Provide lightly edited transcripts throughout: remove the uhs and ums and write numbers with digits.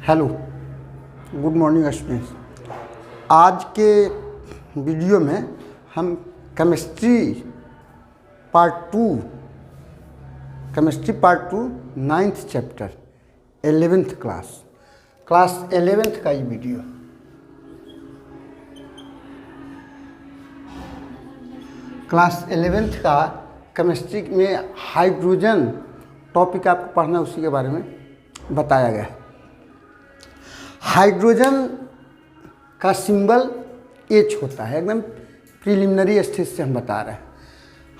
Hello, good morning students. आज के video में हम chemistry part two 9th chapter 11th class 11th का ये वीडियो। क्लास 11th का केमिस्ट्री में हाइड्रोजन टॉपिक आपको पढ़ना, उसी के बारे में बताया गया है। हाइड्रोजन का सिंबल H होता है, एकदम प्रिलिमिनरी स्टेज से हम बता रहे हैं।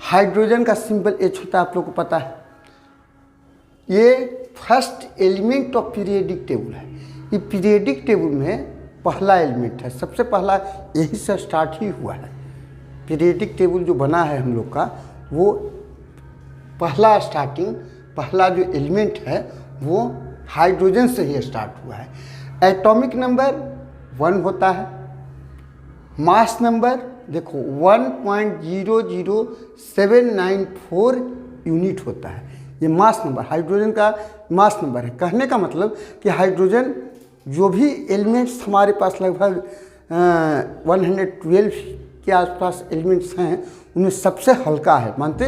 हाइड्रोजन का सिंबल H होता है, आप लोग को पता है। ये first element of periodic table है। ये पीरियडिक टेबल में पहला एलिमेंट है, सबसे पहला यही से स्टार्ट ही हुआ है। पीरियडिक टेबल जो बना है हम लोग का, वो पहला जो एलिमेंट है वो हाइड्रोजन से ही स्टार्ट हुआ है। एटॉमिक नंबर 1 होता है। मास नंबर देखो 1.00794 यूनिट होता है। ये मास नंबर हाइड्रोजन का मास नंबर है। कहने का मतलब कि हाइड्रोजन जो भी एलिमेंट्स हमारे पास लगभग 112 के आसपास एलिमेंट्स हैं, उनमें सबसे हल्का है। मानते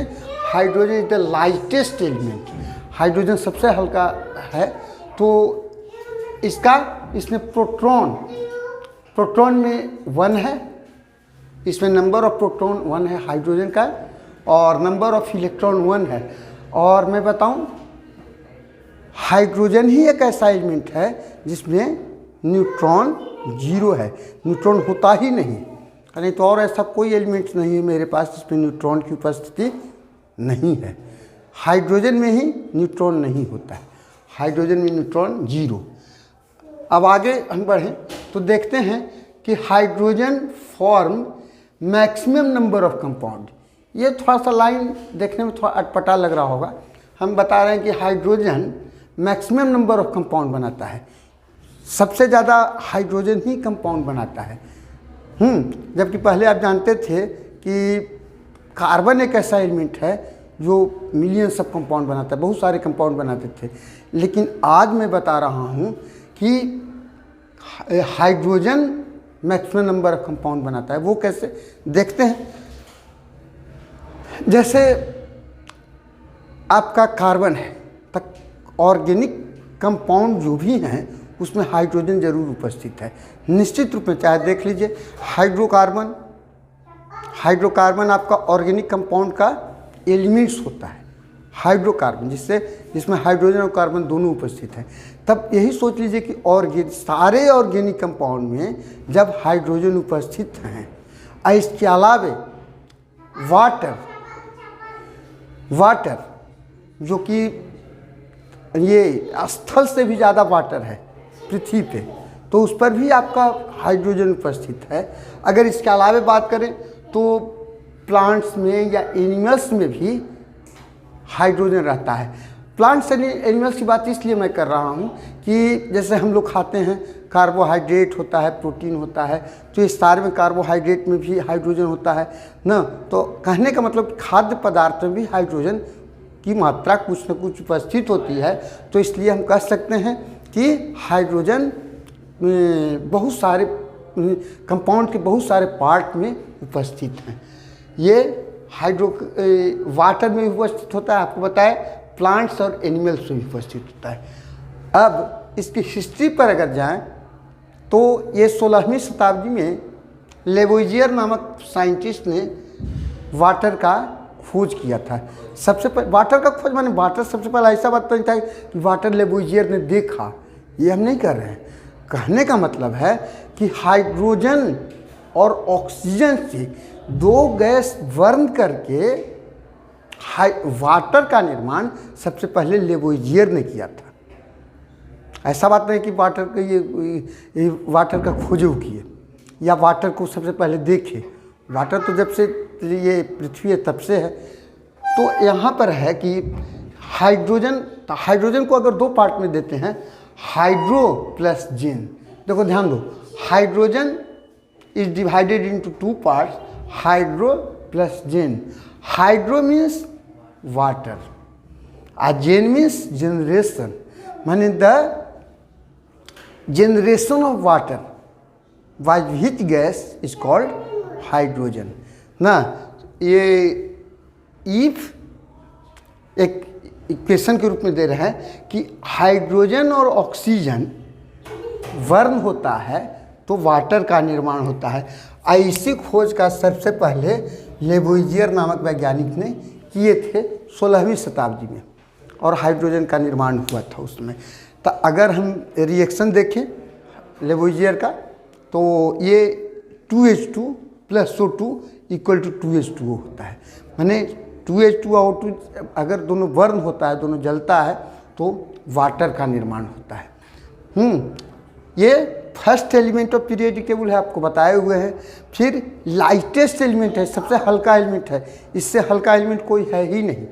hydrogen is the lightest element. Hydrogen सबसे हल्का है। तो इसमें प्रोटॉन में 1 है। इसमें नंबर ऑफ प्रोटॉन 1 है हाइड्रोजन का, और नंबर ऑफ इलेक्ट्रॉन 1 है। और मैं बताऊं, हाइड्रोजन ही एक ऐसा एलिमेंट है जिसमें न्यूट्रॉन 0 है। न्यूट्रॉन होता ही नहीं तो और ऐसा कोई एलिमेंट नहीं है मेरे पास जिसमें न्यूट्रॉन की उपस्थिति नहीं है। हाइड्रोजन में ही न्यूट्रॉन नहीं होता है। हाइड्रोजन में न्यूट्रॉन 0। अब आगे हम बढ़ें तो देखते हैं कि hydrogen form maximum number of compound. ये थोड़ा सा लाइन देखने में थोड़ा अटपटा लग रहा होगा। हम बता रहे हैं कि hydrogen maximum number of compound बनाता है। सबसे ज़्यादा हाइड्रोजन ही कंपाउंड बनाता है। जबकि पहले आप जानते थे कि कार्बन एक ऐसा एलिमेंट है जो मिलियंस ऑफ कंपाउंड बनाता है, बहुत सारे कंपाउंड बनाते थे। लेकिन आज मैं बता रहा हूँ कि hydrogen maximum number of compound बनाता है। वो कैसे देखते हैं। जैसे आपका कार्बन है, तक ऑर्गेनिक कंपाउंड जो भी हैं उसमें हाइड्रोजन जरूर उपस्थित है, निश्चित रूप में। चाहे देख लीजिए हाइड्रोकार्बन आपका ऑर्गेनिक कंपाउंड का एलिमेंट्स होता है। हाइड्रोकार्बन जिसमें हाइड्रोजन और कार्बन दोनों उपस्थित हैं। तब यही सोच लीजिए कि सारे ऑर्गेनिक कंपाउंड में जब हाइड्रोजन उपस्थित हैं, इसके अलावे वाटर जो कि ये स्थल से भी ज़्यादा वाटर है पृथ्वी पे, तो उस पर भी आपका हाइड्रोजन उपस्थित है। अगर इसके अलावे बात करें तो प्लांट्स में या एनिमल्स में भी हाइड्रोजन रहता है। प्लांट्स एंड एनिमल्स की बात इसलिए मैं कर रहा हूँ कि जैसे हम लोग खाते हैं, कार्बोहाइड्रेट होता है, प्रोटीन होता है, तो इस सारे में कार्बोहाइड्रेट में भी हाइड्रोजन होता है ना। तो कहने का मतलब खाद्य पदार्थ में भी हाइड्रोजन की मात्रा कुछ न कुछ उपस्थित होती है। तो इसलिए हम कह सकते हैं कि हाइड्रोजन बहुत सारे कंपाउंड के बहुत सारे पार्ट में उपस्थित हैं। ये वाटर में भी उपस्थित होता है, आपको बताया, प्लांट्स और एनिमल्स में भी उपस्थित होता है। अब इसकी हिस्ट्री पर अगर जाएं तो ये 16वीं शताब्दी में लेवोइजियर नामक साइंटिस्ट ने वाटर का खोज किया था। सबसे पहले वाटर का खोज माने वाटर सबसे पहले ऐसा बात नहीं था कि वाटर लेवोइजियर ने देखा, ये हम नहीं कर रहे हैं। कहने का मतलब है कि हाइड्रोजन और ऑक्सीजन से 2 गैस बर्न करके वाटर का निर्माण सबसे पहले लेवोइजियर ने किया था। ऐसा बात नहीं कि वाटर का खोज किए या वाटर को सबसे पहले देखे। वाटर तो जब से ये पृथ्वी है तब से है। तो यहाँ पर है कि हाइड्रोजन को अगर 2 पार्ट में देते हैं, हाइड्रो प्लस जेन। देखो ध्यान दो, hydrogen is divided into 2 parts, hydro plus gen. Hydro means water, gen means generation, माने the generation of water by which gas is called hydrogen ना। ये if एक इक्वेशन के रूप में दे रहे हैं कि हाइड्रोजन और ऑक्सीजन बर्न होता है तो वाटर का निर्माण होता है। ऐसी खोज का सबसे पहले लेबोइजियर नामक वैज्ञानिक ने किए थे 16वीं शताब्दी में, और हाइड्रोजन का निर्माण हुआ था उसमें। तो अगर हम रिएक्शन देखें लेबोइजियर का, तो ये 2H2 + O2 = 2H2O होता है। माने 2H2 और O2 अगर दोनों बर्न होता है, दोनों जलता है, तो वाटर का निर्माण होता है। ये first element of periodic table है, आपको बताए हुए हैं। फिर लाइटेस्ट एलिमेंट है, सबसे हल्का एलिमेंट है, इससे हल्का एलिमेंट कोई है ही नहीं,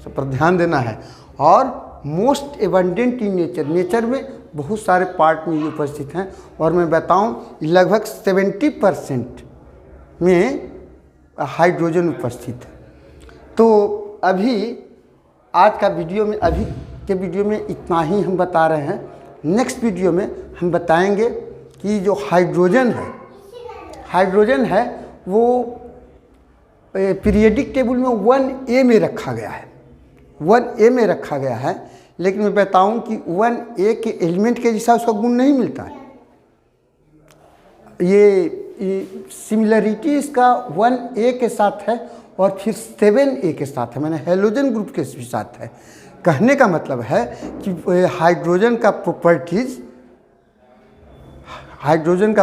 सब पर ध्यान देना है। और most abundant in nature, nature में बहुत सारे पार्ट में ये उपस्थित हैं, और मैं बताऊं लगभग 70% में हाइड्रोजन उपस्थित है। तो अभी आज का वीडियो में, अभी के वीडियो में इतना ही हम बता रहे हैं। नेक्स्ट वीडियो में हम बताएंगे कि जो हाइड्रोजन है वो पीरियोडिक टेबल में 1A में रखा गया है, 1A में रखा गया है। लेकिन मैं बताऊं कि 1A के एलिमेंट के जैसा उसका गुण नहीं मिलता है। ये सिमिलरिटी इसका 1A के साथ है और फिर 7A के साथ है, मैंने हेलोजन ग्रुप के साथ है। कहने का मतलब है कि हाइड्रोजन का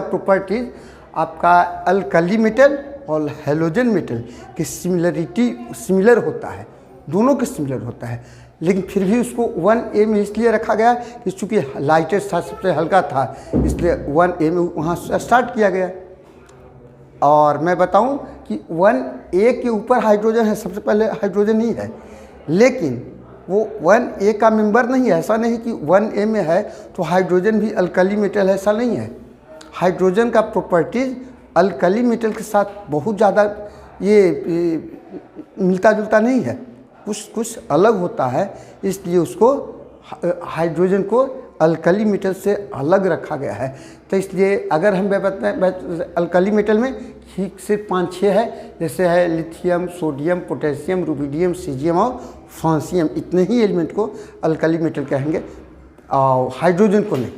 प्रॉपर्टीज आपका अल्कली मेटल और हेलोजन मेटल की सिमिलर होता है, दोनों के सिमिलर होता है। लेकिन फिर भी उसको 1A में इसलिए रखा गया कि चूँकि लाइटेस्ट था, सबसे हल्का था, इसलिए 1A में वहाँ स्टार्ट किया गया। और मैं बताऊं कि 1A के ऊपर हाइड्रोजन है, सबसे पहले हाइड्रोजन ही है, लेकिन वो 1A का मेंबर नहीं है। ऐसा नहीं कि 1A में है तो हाइड्रोजन भी अल्कली मेटल है, ऐसा नहीं है। हाइड्रोजन का प्रॉपर्टीज अल्कली मेटल के साथ बहुत ज़्यादा ये मिलता जुलता नहीं है, कुछ अलग होता है, इसलिए उसको हाइड्रोजन को अल्कली मेटल से अलग रखा गया है। तो इसलिए अगर हम अल्कली मेटल में ठीक से 5-6 है, जैसे है lithium, sodium, potassium, rubidium, caesium और फ्रांसियम, इतने ही एलिमेंट को अल्कली मेटल कहेंगे और हाइड्रोजन को नहीं।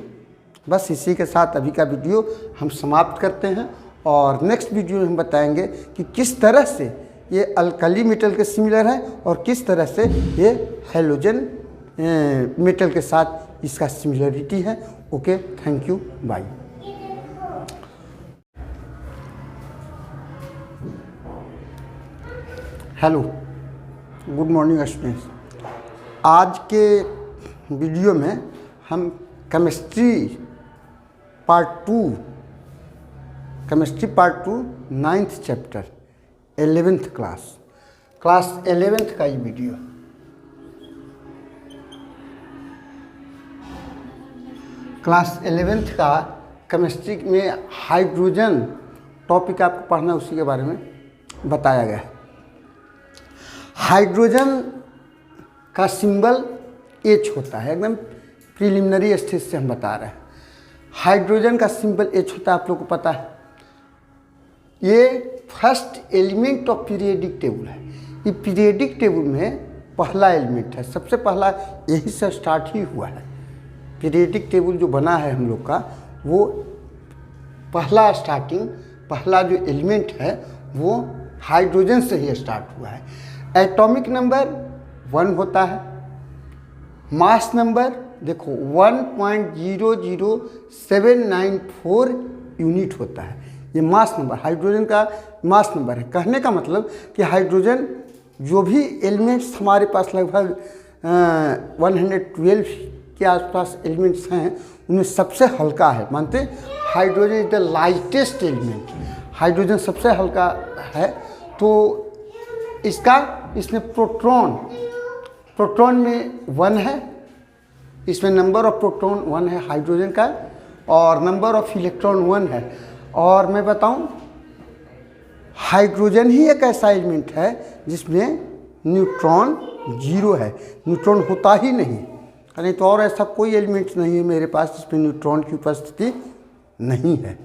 बस इसी के साथ अभी का वीडियो हम समाप्त करते हैं, और नेक्स्ट वीडियो में हम बताएंगे कि किस तरह से ये अल्कली मेटल के सिमिलर है और किस तरह से ये हेलोजन मेटल के साथ इसका सिमिलरिटी है। Okay, thank you, bye. Hello, good morning students. आज के वीडियो में हम chemistry part 2 9th chapter 11th class 11th का ये वीडियो। क्लास 11th का केमिस्ट्री में हाइड्रोजन टॉपिक आपको पढ़ना, उसी के बारे में बताया गया है। हाइड्रोजन का सिंबल H होता है, एकदम प्रिलिमिनरी स्टेज से हम बता रहे हैं। हाइड्रोजन का सिंबल H होता है, आप लोग को पता है। ये first element of periodic table है। ये पीरियोडिक टेबल में पहला एलिमेंट है, सबसे पहला यही से स्टार्ट ही हुआ है। पीरियोडिक टेबल जो बना है हम लोग का, वो पहला जो एलिमेंट है वो हाइड्रोजन से ही स्टार्ट हुआ है। एटॉमिक नंबर 1 होता है, मास नंबर देखो 1.00794 यूनिट होता है। ये मास नंबर हाइड्रोजन का मास नंबर है। कहने का मतलब कि हाइड्रोजन जो भी एलिमेंट्स हमारे पास लगभग 112 के आसपास एलिमेंट्स हैं, उनमें सबसे हल्का है। मानते hydrogen is the lightest element, hydrogen सबसे हल्का है। तो इसमें प्रोटॉन में 1 है, इसमें नंबर ऑफ प्रोटॉन 1 है हाइड्रोजन का, और नंबर ऑफ इलेक्ट्रॉन 1 है। और मैं बताऊं, हाइड्रोजन ही एक ऐसा एलिमेंट है जिसमें न्यूट्रॉन 0 है, न्यूट्रॉन होता ही नहीं। नहीं तो और ऐसा कोई एलिमेंट नहीं है मेरे पास जिसमें न्यूट्रॉन की उपस्थिति नहीं है।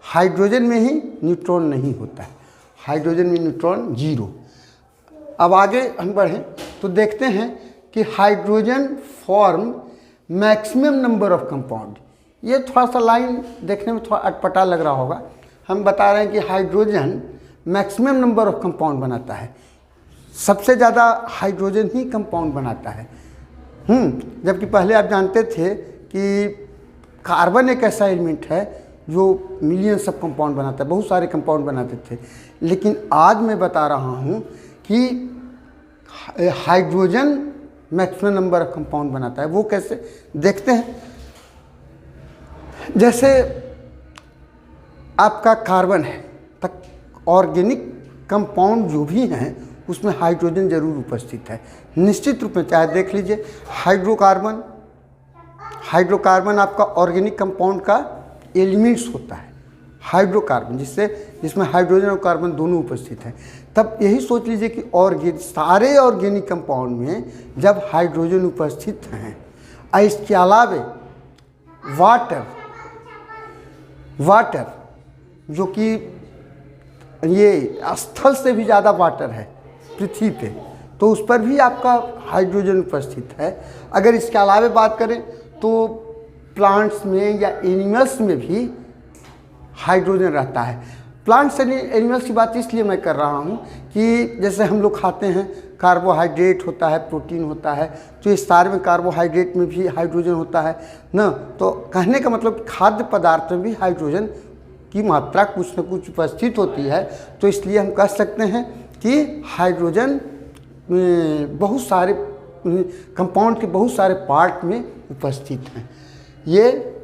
हाइड्रोजन में ही न्यूट्रॉन नहीं होता है, हाइड्रोजन में न्यूट्रॉन 0। अब आगे हम बढ़ें तो देखते हैं कि hydrogen form maximum number of compound. ये थोड़ा सा लाइन देखने में थोड़ा अटपटा लग रहा होगा। हम बता रहे हैं कि hydrogen maximum number of compound बनाता है, सबसे ज़्यादा हाइड्रोजन ही कंपाउंड बनाता है। जबकि पहले आप जानते थे कि कार्बन एक ऐसा एलिमेंट है जो मिलियंस ऑफ कंपाउंड बनाता है, बहुत सारे कंपाउंड बनाते थे। लेकिन आज मैं बता रहा हूँ कि hydrogen maximum number of compound बनाता है। वो कैसे देखते हैं। जैसे आपका कार्बन है, तक ऑर्गेनिक कंपाउंड जो भी हैं उसमें हाइड्रोजन जरूर उपस्थित है, निश्चित रूप में। चाहे देख लीजिए हाइड्रोकार्बन, हाइड्रोकार्बन आपका ऑर्गेनिक कंपाउंड का एलिमेंट्स होता है, हाइड्रोकार्बन, जिसमें हाइड्रोजन और कार्बन दोनों उपस्थित हैं। तब यही सोच लीजिए कि सारे ऑर्गेनिक कंपाउंड में जब हाइड्रोजन उपस्थित हैं, इसके अलावे वाटर जो कि ये स्थल से भी ज़्यादा वाटर है पृथ्वी पे, तो उस पर भी आपका हाइड्रोजन उपस्थित है। अगर इसके अलावे बात करें तो प्लांट्स में या एनिमल्स में भी हाइड्रोजन रहता है। प्लांट्स एंड एनिमल्स की बात इसलिए मैं कर रहा हूँ कि जैसे हम लोग खाते हैं, कार्बोहाइड्रेट होता है, प्रोटीन होता है, तो इस सारे में कार्बोहाइड्रेट में भी हाइड्रोजन होता है ना। तो कहने का मतलब खाद्य पदार्थ में भी हाइड्रोजन की मात्रा कुछ न कुछ उपस्थित होती है। तो इसलिए हम कह सकते हैं कि हाइड्रोजन बहुत सारे कंपाउंड के बहुत सारे पार्ट में उपस्थित हैं। ये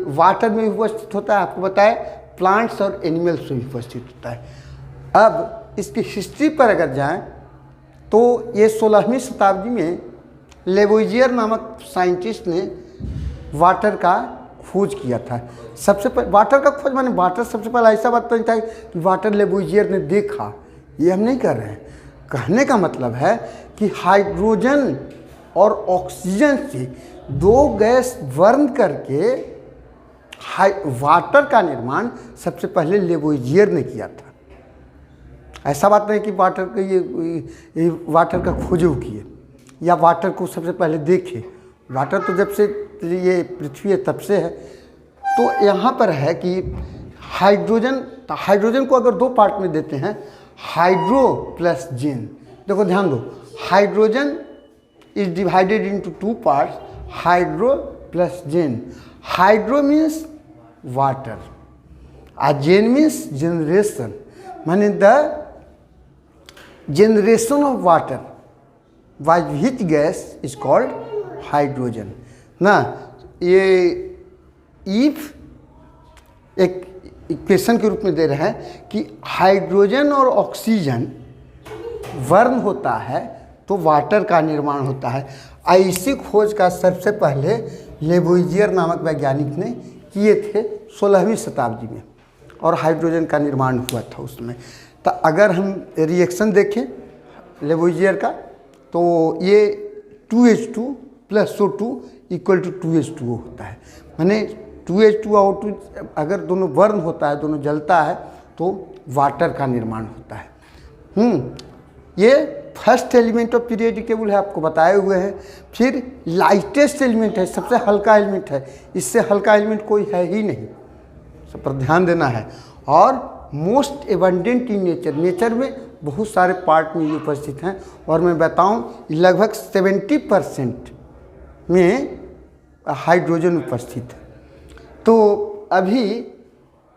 वाटर में भी उपस्थित होता है, आपको बताया, प्लांट्स और एनिमल्स में भी उपस्थित होता है। अब इसकी हिस्ट्री पर अगर जाएं तो ये 16वीं शताब्दी में लेवोइजियर नामक साइंटिस्ट ने वाटर का खोज किया था। सबसे पहले वाटर का खोज माने वाटर सबसे पहले ऐसा बात नहीं था कि वाटर लेवोइजियर ने देखा, ये हम नहीं कर रहे हैं। कहने का मतलब है कि हाइड्रोजन और ऑक्सीजन से दो गैस बर्न करके वाटर का निर्माण सबसे पहले लेवोइजियर ने किया था। ऐसा बात नहीं कि वाटर का ये वाटर का खोज किए या वाटर को सबसे पहले देखे। वाटर तो जब से ये पृथ्वी है तब से है। तो यहाँ पर है कि हाइड्रोजन को अगर दो पार्ट में देते हैं, हाइड्रो प्लस जेन। देखो ध्यान दो, hydrogen is divided into 2 parts, hydro plus gen. Hydro means water और जेन मीन्स जनरेशन, माने the generation of water by which gas is called hydrogen ना। ये इफ एक इक्वेशन के रूप में दे रहे हैं कि हाइड्रोजन और ऑक्सीजन बर्न होता है तो वाटर का निर्माण होता है। ऐसी खोज का सबसे पहले लेवोइजियर नामक वैज्ञानिक ने किए थे 16वीं शताब्दी में, और हाइड्रोजन का निर्माण हुआ था उसमें। तो अगर हम रिएक्शन देखें लेवोइजियर का, तो ये 2H2 + O2 = 2H2O होता है। माने 2H2 और O2 अगर दोनों बर्न होता है, दोनों जलता है, तो वाटर का निर्माण होता है। ये first element of periodic table है, आपको बताए हुए हैं। फिर लाइटेस्ट एलिमेंट है, सबसे हल्का एलिमेंट है, इससे हल्का एलिमेंट कोई है ही नहीं, सब पर ध्यान देना है। और most abundant in nature, nature में बहुत सारे पार्ट में ये उपस्थित हैं। और मैं बताऊं लगभग 70% में हाइड्रोजन उपस्थित है। तो अभी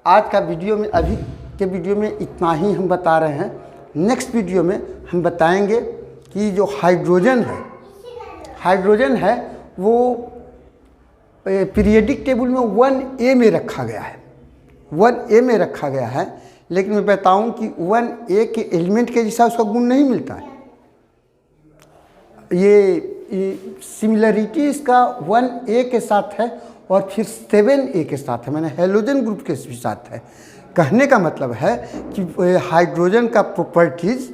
आज का वीडियो में, अभी के वीडियो में इतना ही हम बता रहे हैं। नेक्स्ट वीडियो में हम बताएंगे कि जो हाइड्रोजन है वो पीरियोडिक टेबल में 1A में रखा गया है, 1A में रखा गया है। लेकिन मैं बताऊं कि 1A के एलिमेंट के जैसा उसका गुण नहीं मिलता है। ये सिमिलरिटी इसका 1A के साथ है और फिर 7A के साथ है, मैंने हेलोजन ग्रुप के साथ है। कहने का मतलब है कि हाइड्रोजन का प्रॉपर्टीज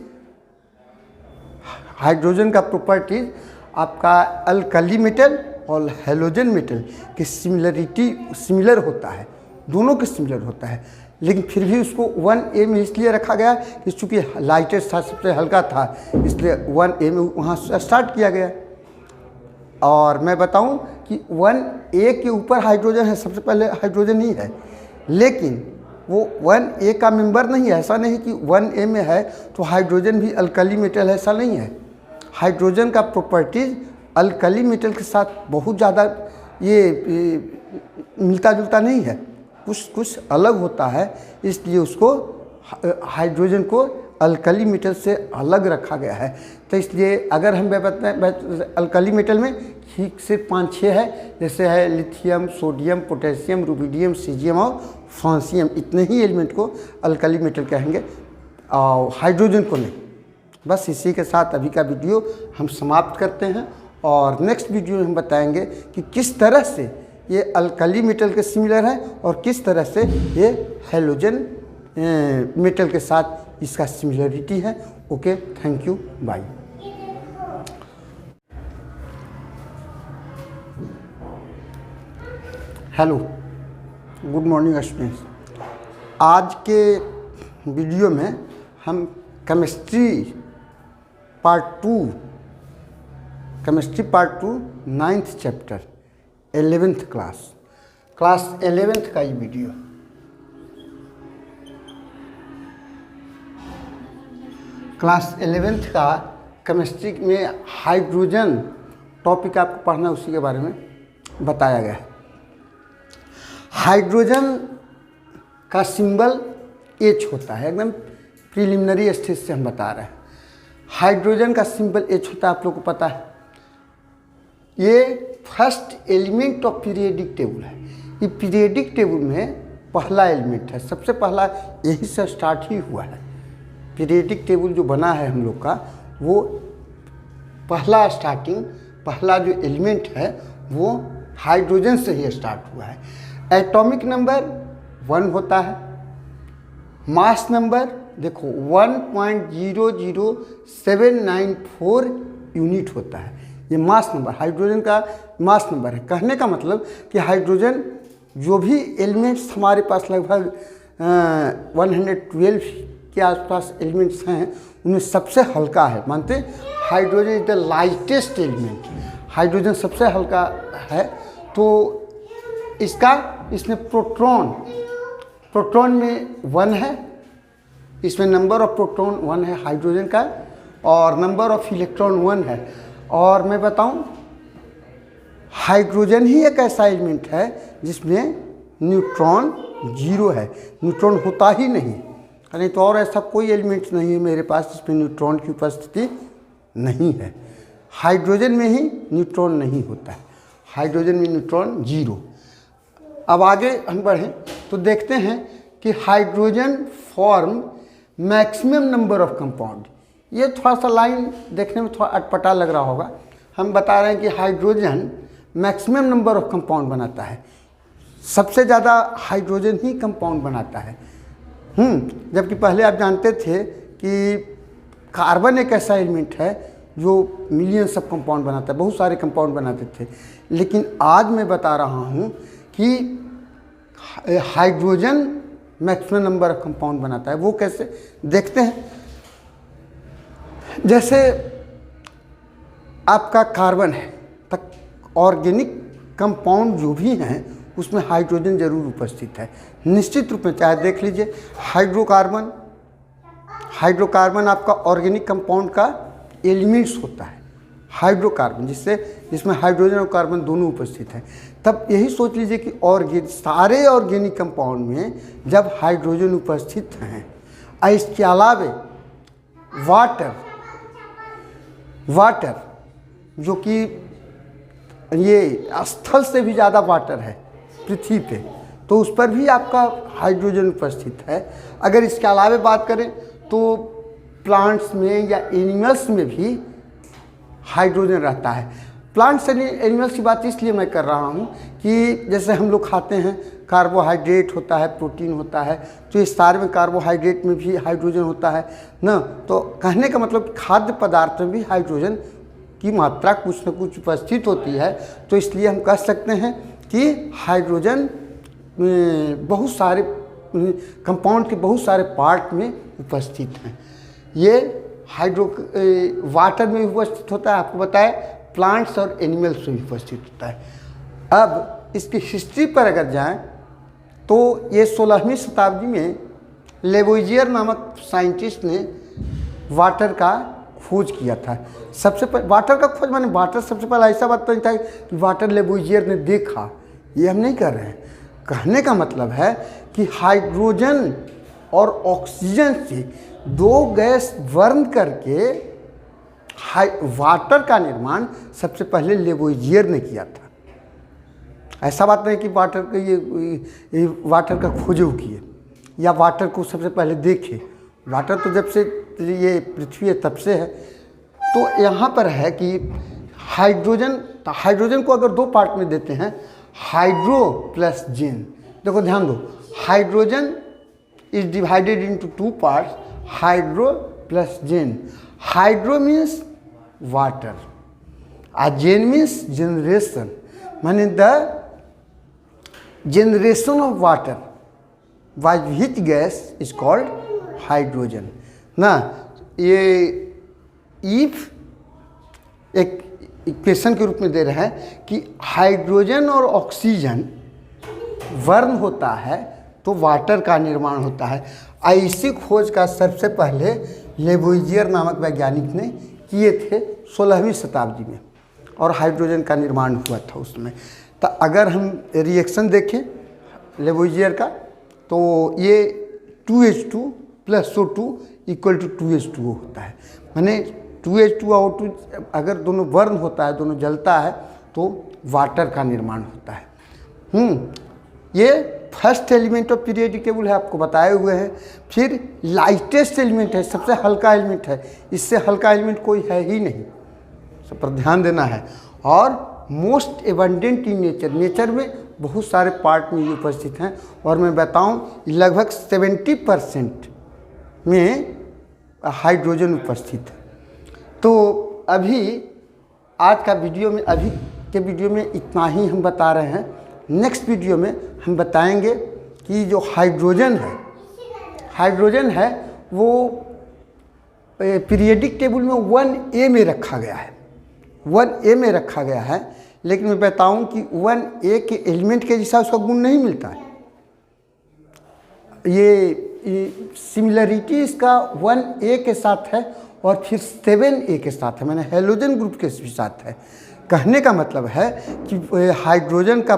आपका अल्कली मेटल और हैलोजन मेटल की सिमिलर होता है, दोनों के सिमिलर होता है, लेकिन फिर भी उसको 1A में इसलिए रखा गया कि चूँकि लाइटेस्ट था, सबसे हल्का था, इसलिए 1A में वहाँ स्टार्ट किया गया। और मैं बताऊं कि 1A के ऊपर हाइड्रोजन है, सबसे पहले हाइड्रोजन ही है, लेकिन वो 1A का मेंबर नहीं है। ऐसा नहीं कि 1A में है तो हाइड्रोजन भी अल्कली मेटल है, ऐसा नहीं है। हाइड्रोजन का प्रॉपर्टीज अल्कली मेटल के साथ बहुत ज़्यादा ये मिलता जुलता नहीं है, कुछ अलग होता है, इसलिए उसको हाइड्रोजन को अल्कली मेटल से अलग रखा गया है। तो इसलिए अगर हम अल्कली मेटल में ठीक से 5-6 है, जैसे है lithium, sodium, potassium, rubidium, caesium और फ्रांसियम, इतने ही एलिमेंट को अल्कली मेटल कहेंगे और हाइड्रोजन को नहीं। बस इसी के साथ अभी का वीडियो हम समाप्त करते हैं और नेक्स्ट वीडियो में हम बताएंगे कि किस तरह से ये अल्कली मेटल के सिमिलर है और किस तरह से ये हैलोजन मेटल के साथ इसका सिमिलरिटी है। Okay, thank you, bye. Hello, good morning students. आज के वीडियो में हम chemistry part 2 9th chapter 11th class 11th का ये वीडियो। क्लास 11th का केमिस्ट्री में हाइड्रोजन टॉपिक आपको पढ़ना, उसी के बारे में बताया गया है। हाइड्रोजन का सिंबल H होता है, एकदम प्रिलिमिनरी स्टेज से हम बता रहे हैं। हाइड्रोजन का सिंबल H होता है, आप लोग को पता है। ये first element of periodic table है। ये पीरियडिक टेबल में पहला एलिमेंट है, सबसे पहला यही से स्टार्ट ही हुआ है। पीरियडिक टेबल जो बना है हम लोग का, वो पहला जो एलिमेंट है वो हाइड्रोजन से ही स्टार्ट हुआ है। एटॉमिक नंबर 1 होता है, मास नंबर देखो 1.00794 यूनिट होता है। ये मास नंबर हाइड्रोजन का मास नंबर है। कहने का मतलब कि हाइड्रोजन जो भी एलिमेंट्स हमारे पास लगभग 112 के आसपास एलिमेंट्स हैं, उनमें सबसे हल्का है। मानते hydrogen is the lightest element, hydrogen सबसे हल्का है। तो इसमें प्रोटॉन में 1 है, इसमें नंबर ऑफ प्रोटॉन 1 है हाइड्रोजन का, और नंबर ऑफ इलेक्ट्रॉन 1 है। और मैं बताऊं, हाइड्रोजन ही एक ऐसा एलिमेंट है जिसमें न्यूट्रॉन 0 है, न्यूट्रॉन होता ही नहीं। नहीं तो और ऐसा कोई एलिमेंट नहीं है मेरे पास जिसमें न्यूट्रॉन की उपस्थिति नहीं है। हाइड्रोजन में ही न्यूट्रॉन नहीं होता है, हाइड्रोजन में न्यूट्रॉन 0। अब आगे हम बढ़ें तो देखते हैं कि hydrogen form maximum number of compound. ये थोड़ा सा लाइन देखने में थोड़ा अटपटा लग रहा होगा। हम बता रहे हैं कि hydrogen maximum number of compound बनाता है, सबसे ज़्यादा हाइड्रोजन ही कंपाउंड बनाता है। जबकि पहले आप जानते थे कि कार्बन एक ऐसा एलिमेंट है जो मिलियंस ऑफ कंपाउंड बनाता है, बहुत सारे कंपाउंड बनाते थे। लेकिन आज मैं बता रहा हूँ कि hydrogen maximum number of compound बनाता है। वो कैसे देखते हैं। जैसे आपका कार्बन है, तक ऑर्गेनिक कंपाउंड जो भी हैं उसमें हाइड्रोजन जरूर उपस्थित है, निश्चित रूप में। चाहे देख लीजिए हाइड्रोकार्बन आपका ऑर्गेनिक कंपाउंड का एलिमेंट्स होता है, हाइड्रोकार्बन, जिसमें हाइड्रोजन और कार्बन दोनों उपस्थित हैं। तब यही सोच लीजिए कि सारे ऑर्गेनिक कंपाउंड में जब हाइड्रोजन उपस्थित हैं, इसके अलावे वाटर जो कि ये स्थल से भी ज़्यादा वाटर है पृथ्वी पे, तो उस पर भी आपका हाइड्रोजन उपस्थित है। अगर इसके अलावे बात करें तो प्लांट्स में या एनिमल्स में भी हाइड्रोजन रहता है। प्लांट्स एंड एनिमल्स की बात इसलिए मैं कर रहा हूँ कि जैसे हम लोग खाते हैं, कार्बोहाइड्रेट होता है, प्रोटीन होता है, तो इस सारे में कार्बोहाइड्रेट में भी हाइड्रोजन होता है ना। तो कहने का मतलब खाद्य पदार्थ में भी हाइड्रोजन की मात्रा कुछ न कुछ उपस्थित होती है, तो इसलिए हम कह सकते हैं कि हाइड्रोजन बहुत सारे कंपाउंड के बहुत सारे पार्ट में उपस्थित हैं। ये वाटर में भी उपस्थित होता है, आपको बताया, प्लांट्स और एनिमल्स में भी उपस्थित होता है। अब इसकी हिस्ट्री पर अगर जाएं तो ये 16वीं शताब्दी में लेवोइजियर नामक साइंटिस्ट ने वाटर का खोज किया था। सबसे पहले वाटर का खोज माने वाटर सबसे पहले ऐसा बात तो नहीं था कि वाटर लेवोइजियर ने देखा, ये हम नहीं कर रहे हैं। कहने का मतलब है कि हाइड्रोजन और ऑक्सीजन से दो गैस बर्न करके वाटर का निर्माण सबसे पहले लेवोइजियर ने किया था। ऐसा बात नहीं कि वाटर का ये वाटर का खोज किए या वाटर को सबसे पहले देखे। वाटर तो जब से ये पृथ्वी है तब से है। तो यहाँ पर है कि हाइड्रोजन को अगर दो पार्ट में देते हैं, हाइड्रो प्लस जेन। देखो ध्यान दो, hydrogen is divided into two parts, hydro plus gen. Hydro means water और जेन मीन्स जनरेशन, माने the generation of water by which gas is called hydrogen ना। ये इफ एक इक्वेशन के रूप में दे रहे हैं कि हाइड्रोजन और ऑक्सीजन बर्न होता है तो वाटर का निर्माण होता है। ऐसी खोज का सबसे पहले लेवोइजियर नामक वैज्ञानिक ने किए थे 16वीं शताब्दी में, और हाइड्रोजन का निर्माण हुआ था उसमें। तो अगर हम रिएक्शन देखें लेवोइजियर का, तो ये 2H2 + O2 = 2H2O होता है। माने 2H2 और O2 अगर दोनों बर्न होता है, दोनों जलता है, तो वाटर का निर्माण होता है। ये first element of periodic table है, आपको बताए हुए हैं। फिर लाइटेस्ट एलिमेंट है, सबसे हल्का एलिमेंट है, इससे हल्का एलिमेंट कोई है ही नहीं, सब पर ध्यान देना है। और most abundant in nature, nature में बहुत सारे पार्ट में ये उपस्थित हैं। और मैं बताऊं लगभग 70% में हाइड्रोजन उपस्थित है। तो अभी आज का वीडियो में, अभी के वीडियो में इतना ही हम बता रहे हैं। नेक्स्ट वीडियो में हम बताएंगे कि जो हाइड्रोजन है वो पीरियोडिक टेबल में 1A में रखा गया है, 1A में रखा गया है। लेकिन मैं बताऊं कि 1A के एलिमेंट के जैसा उसका गुण नहीं मिलता है। ये सिमिलरिटी इसका 1A के साथ है और फिर 7A के साथ है, मैंने हैलोजन ग्रुप के साथ है। कहने का मतलब है कि हाइड्रोजन का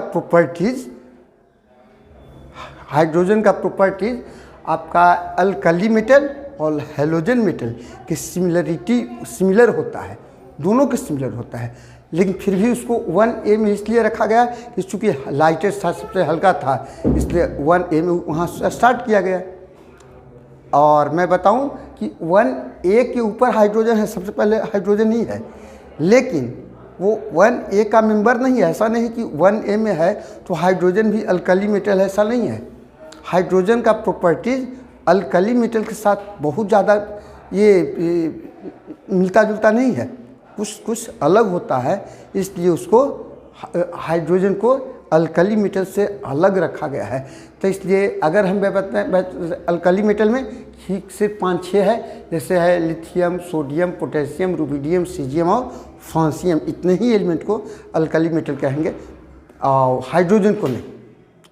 प्रॉपर्टीज आपका अल्कली मेटल और हैलोजन मेटल की सिमिलर होता है, दोनों के सिमिलर होता है। लेकिन फिर भी उसको 1A में इसलिए रखा गया कि चूँकि लाइटेस्ट था, सबसे हल्का था, इसलिए 1A में वहाँ स्टार्ट किया गया। और मैं बताऊं कि 1A के ऊपर हाइड्रोजन है, सबसे पहले हाइड्रोजन ही है, लेकिन वो 1A का मेंबर नहीं है। ऐसा नहीं कि 1A में है तो हाइड्रोजन भी अल्कली मेटल है, ऐसा नहीं है। हाइड्रोजन का प्रॉपर्टीज अल्कली मेटल के साथ बहुत ज़्यादा ये मिलता जुलता नहीं है, कुछ अलग होता है। इसलिए उसको हाइड्रोजन को अल्कली मेटल से अलग रखा गया है। तो इसलिए अगर हम अल्कली मेटल में ठीक सिर्फ 5-6 है, जैसे है lithium, sodium, potassium, rubidium, caesium और फ्रांसियम, इतने ही एलिमेंट को अल्कली मेटल कहेंगे और हाइड्रोजन को नहीं।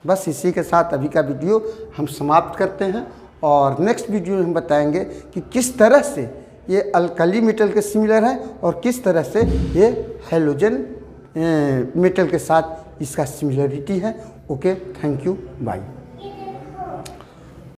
बस इसी के साथ अभी का वीडियो हम समाप्त करते हैं, और नेक्स्ट वीडियो में हम बताएंगे कि किस तरह से ये अल्कली मेटल के सिमिलर है और किस तरह से ये हैलोजन मेटल के साथ इसका सिमिलरिटी है। Okay, thank you, bye.